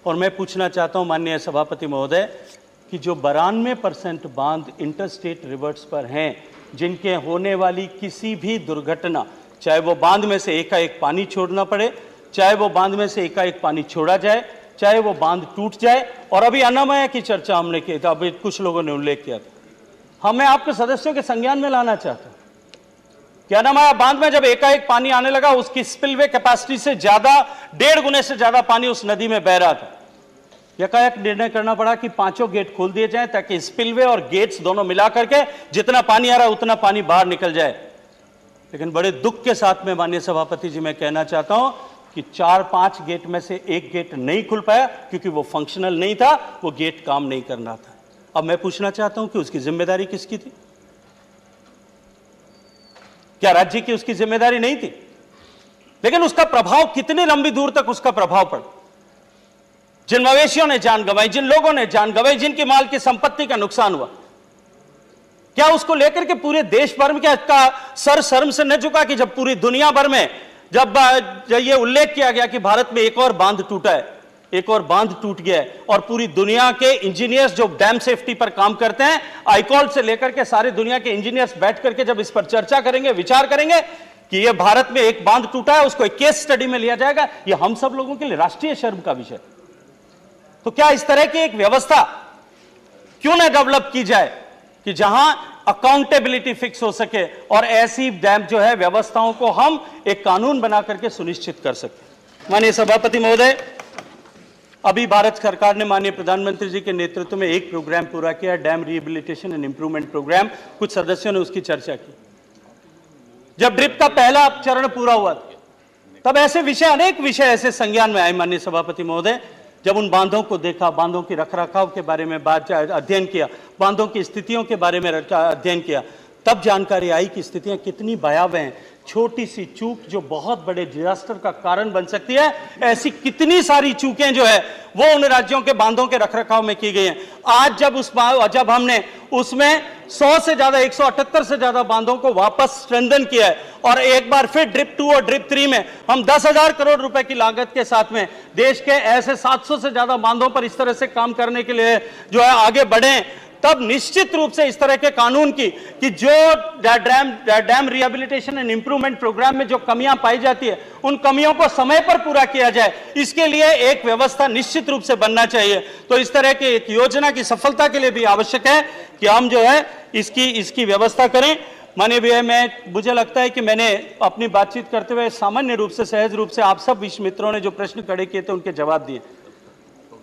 और मैं पूछना चाहता हूं माननीय सभापति महोदय कि जो 92% बांध इंटरस्टेट रिवर्स पर हैं, जिनके होने वाली किसी भी दुर्घटना, चाहे वो बांध में से एकाएक पानी छोड़ना पड़े, चाहे वो बांध में से एकाएक पानी छोड़ा जाए, चाहे वो बांध टूट जाए, और अभी अनामया की चर्चा हमने की था, अभी कुछ लोगों ने उल्लेख किया था, मैं आपके सदस्यों के संज्ञान में लाना चाहता हूं कि अनामया बांध में जब एकाएक पानी आने लगा, उसकी स्पिलवे कैपेसिटी से ज्यादा, 1.5 गुने से ज्यादा पानी उस नदी में बह रहा था। एकाएक निर्णय करना पड़ा कि 5 गेट खोल दिए जाएं ताकि स्पिलवे और गेट्स दोनों मिला करके जितना पानी आ रहा है उतना पानी बाहर निकल जाए। लेकिन बड़े दुख के साथ में माननीय सभापति जी मैं कहना चाहता हूं कि 4-5 गेट में से एक गेट नहीं खुल पाया क्योंकि वो फंक्शनल नहीं था, वो गेट काम नहीं करना था। अब मैं पूछना चाहता हूं कि उसकी जिम्मेदारी किसकी थी? क्या राज्य की उसकी जिम्मेदारी नहीं थी? लेकिन उसका प्रभाव कितनी लंबी दूर तक उसका प्रभाव पड़ा। जिन मवेशियों ने जान गंवाई, जिन लोगों ने जान गंवाई, जिनकी माल की संपत्ति का नुकसान हुआ, क्या उसको लेकर के पूरे देश भर में क्या सर शर्म से न झुका कि जब पूरी दुनिया भर में जब ये उल्लेख किया गया कि भारत में एक और बांध टूटा है, एक और बांध टूट गया है, और पूरी दुनिया के इंजीनियर्स जो डैम सेफ्टी पर काम करते हैं, आईकॉल से लेकर के सारी दुनिया के इंजीनियर्स बैठ करके जब इस पर चर्चा करेंगे, विचार करेंगे कि ये भारत में एक बांध टूटा है, उसको एक केस स्टडी में लिया जाएगा, ये हम सब लोगों के लिए राष्ट्रीय शर्म का विषय। तो क्या इस तरह की एक व्यवस्था क्यों न डेवलप की जाए कि जहां अकाउंटेबिलिटी फिक्स हो सके और ऐसी डैम जो है व्यवस्थाओं को हम एक कानून बना करके सुनिश्चित कर सके। माननीय सभापति महोदय, अभी भारत सरकार ने माननीय प्रधानमंत्री जी के नेतृत्व में एक प्रोग्राम पूरा किया, dam rehabilitation and improvement programme. कुछ सदस्यों ने उसकी चर्चा की। जब ड्रिप का पहला चरण पूरा हुआ तब ऐसे विषय, अनेक विषय ऐसे संज्ञान में आए माननीय सभापति महोदय। जब उन बांधों को देखा, बांधों की रखरखाव के बारे में अध्ययन किया, बांधों की स्थितियों के बारे में अध्ययन किया, तब जानकारी आई कि स्थितियां कितनी भयावह हैं। छोटी सी चूक जो बहुत बड़े डिजास्टर का कारण बन सकती है, ऐसी कितनी सारी चूकें जो है वो उन राज्यों के बांधों के रखरखाव में की गई हैं। आज जब हमने उसमें 100 से ज्यादा, 178 से ज्यादा बांधों को वापस स्ट्रेंथन किया है, और एक बार फिर ड्रिप 2 और ड्रिप 3 में हम 10,000 करोड़ रुपए की लागत के साथ में देश के ऐसे 700 से ज्यादा बांधों पर इस तरह से काम करने के लिए जो है आगे बढ़े, तब निश्चित रूप से इस तरह के कानून की कि जो dam rehabilitation and improvement programme में जो कमियां पाई जाती है, उन कमियों को समय पर पूरा किया जाए, इसके लिए एक व्यवस्था निश्चित रूप से बनना चाहिए। तो इस तरह की एक योजना की सफलता के लिए भी आवश्यक है कि हम जो है इसकी व्यवस्था करें। माननीय मुझे लगता है कि मैंने अपनी बातचीत करते हुए सामान्य रूप से, सहज रूप से आप सब विश्व मित्रों ने जो प्रश्न खड़े किए थे उनके जवाब दिए।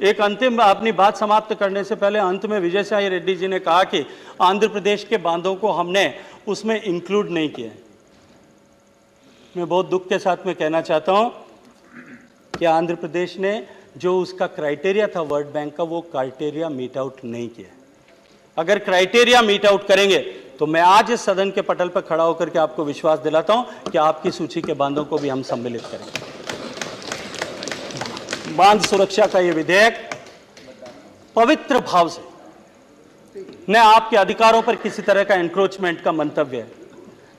एक अंतिम अपनी बात समाप्त करने से पहले अंत में विजय साई रेड्डी जी ने कहा कि आंध्र प्रदेश के बांधों को हमने उसमें इंक्लूड नहीं किया। मैं बहुत दुख के साथ में कहना चाहता हूं कि आंध्र प्रदेश ने जो उसका क्राइटेरिया था वर्ल्ड बैंक का, वो क्राइटेरिया मीट आउट नहीं किया। अगर क्राइटेरिया मीट आउट करेंगे तो मैं आज इस सदन के पटल पर खड़ा होकर के आपको विश्वास दिलाता हूं कि आपकी सूची के बांधों को भी हम सम्मिलित करेंगे। बांध सुरक्षा का यह विधेयक पवित्र भाव से न आपके अधिकारों पर किसी तरह का एनक्रोचमेंट का मंतव्य है,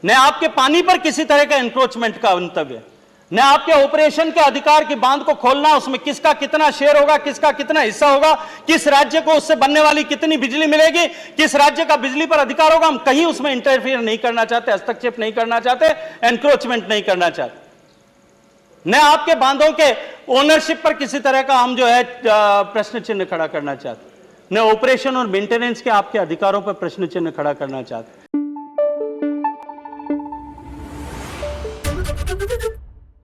न आपके पानी पर किसी तरह का एनक्रोचमेंट का मंतव्य है, न आपके ऑपरेशन के अधिकार की बांध को खोलना, उसमें किसका कितना शेयर होगा, किसका कितना हिस्सा होगा, किस राज्य को उससे बनने वाली कितनी बिजली मिलेगी, किस राज्य का बिजली पर अधिकार होगा, हम कहीं उसमें इंटरफियर नहीं करना चाहते, हस्तक्षेप नहीं करना चाहते, एनक्रोचमेंट नहीं करना चाहते। न आपके बांधों के ओनरशिप पर किसी तरह का हम जो है प्रश्न चिन्ह खड़ा करना चाहते, न ऑपरेशन और मेंटेनेंस के आपके अधिकारों पर प्रश्न चिन्ह खड़ा करना चाहते।